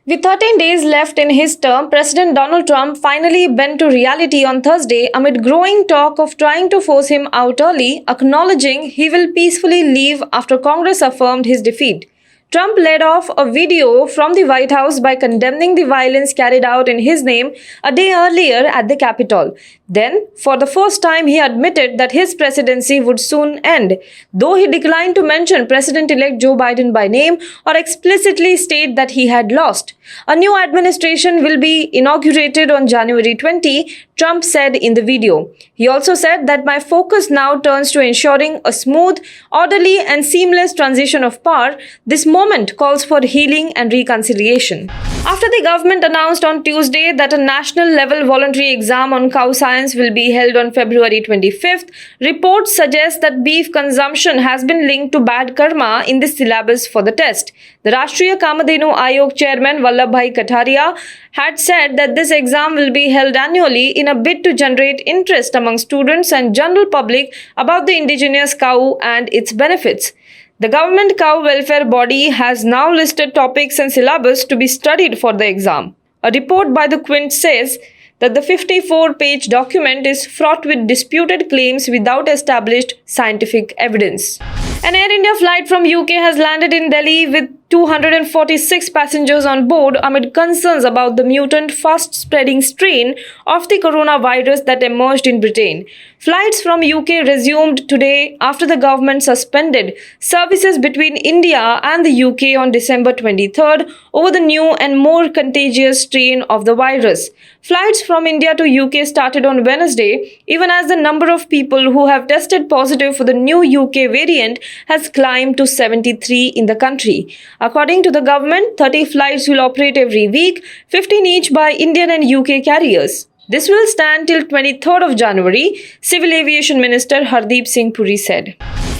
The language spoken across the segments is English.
With 13 days left in his term, President Donald Trump finally bent to reality on Thursday amid growing talk of trying to force him out early, acknowledging he will peacefully leave after Congress affirmed his defeat. Trump led off a video from the White House by condemning the violence carried out in his name a day earlier at the Capitol. Then, for the first time, he admitted that his presidency would soon end, though he declined to mention President elect Joe Biden by name or explicitly state that he had lost. A new administration will be inaugurated on January 20, Trump said in the video. He also said that my focus now turns to ensuring a smooth, orderly, and seamless transition of power. This moment calls for healing and reconciliation. After the government announced on Tuesday that a national level voluntary exam on cow science will be held on February 25th, reports suggest that beef consumption has been linked to bad karma in the syllabus for the test. The Rashtriya Kamadhenu Ayog chairman Vallabhbhai Kataria had said that this exam will be held annually in a bid to generate interest among students and general public about the indigenous cow and its benefits. The government cow welfare body has now listed topics and syllabus to be studied for the exam. A report by the Quint says that the 54-page document is fraught with disputed claims without established scientific evidence. An Air India flight from UK has landed in Delhi with 246 passengers on board amid concerns about the mutant fast-spreading strain of the coronavirus that emerged in Britain. Flights from UK resumed today after the government suspended services between India and the UK on December 23rd over the new and more contagious strain of the virus. Flights from India to UK started on Wednesday, even as the number of people who have tested positive for the new UK variant has climbed to 73 in the country. According to the government, 30 flights will operate every week, 15 each by Indian and UK carriers. This will stand till 23rd of January, Civil Aviation Minister Hardeep Singh Puri said.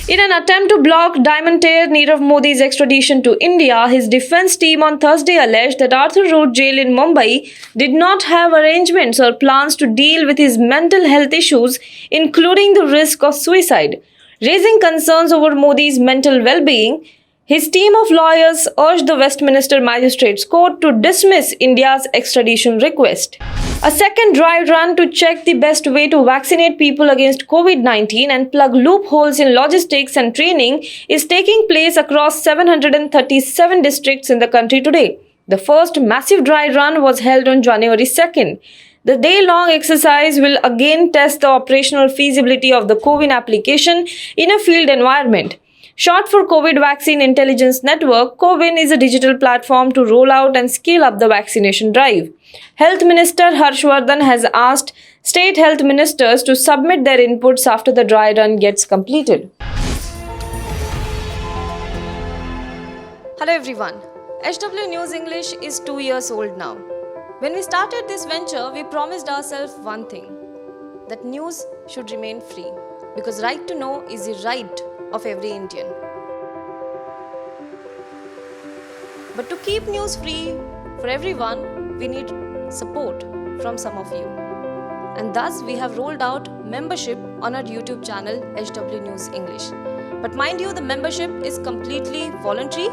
In an attempt to block diamantaire Nirav Modi's extradition to India, his defense team on Thursday alleged that Arthur Road Jail in Mumbai did not have arrangements or plans to deal with his mental health issues, including the risk of suicide. Raising concerns over Modi's mental well-being, his team of lawyers urged the Westminster Magistrates Court to dismiss India's extradition request. A second dry run to check the best way to vaccinate people against COVID-19 and plug loopholes in logistics and training is taking place across 737 districts in the country today. The first massive dry run was held on January 2nd. The day-long exercise will again test the operational feasibility of the CoWIN application in a field environment. Short for COVID Vaccine Intelligence Network, CoWIN is a digital platform to roll out and scale up the vaccination drive. Health Minister Harsh Vardhan has asked state health ministers to submit their inputs after the dry run gets completed. Hello everyone. HW News English is 2 years old now. When we started this venture, we promised ourselves one thing, that news should remain free, because right to know is the right of every Indian. But to keep news free for everyone, we need support from some of you. And thus we have rolled out membership on our YouTube channel HW News English. But mind you, the membership is completely voluntary.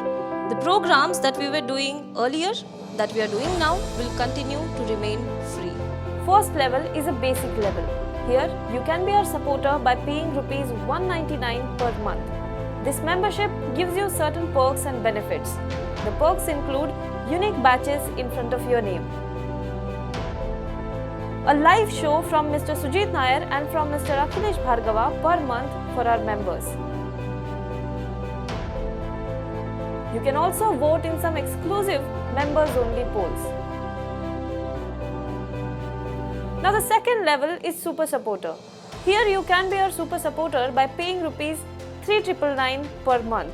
The programs that we were doing earlier, that we are doing now, will continue to remain free. First level is a basic level. Here, you can be our supporter by paying Rs 199 per month. This membership gives you certain perks and benefits. The perks include unique badges in front of your name, a live show from Mr. Sujit Nair and from Mr. Akhilesh Bhargava per month for our members. You can also vote in some exclusive members-only polls. Now the second level is Super Supporter. Here you can be our Super Supporter by paying Rs 3,999 per month.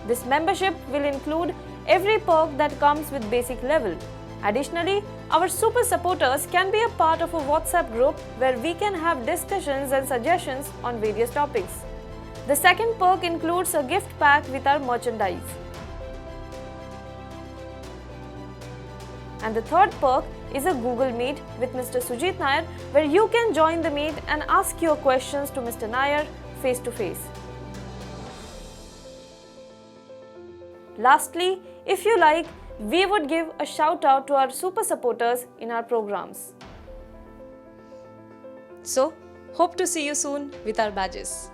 This membership will include every perk that comes with basic level. Additionally, our Super Supporters can be a part of a WhatsApp group where we can have discussions and suggestions on various topics. The second perk includes a gift pack with our merchandise. And the third perk is a Google Meet with Mr. Sujit Nair, where you can join the meet and ask your questions to Mr. Nair face to face. Lastly, if you like, we would give a shout out to our super supporters in our programs. So, hope to see you soon with our badges.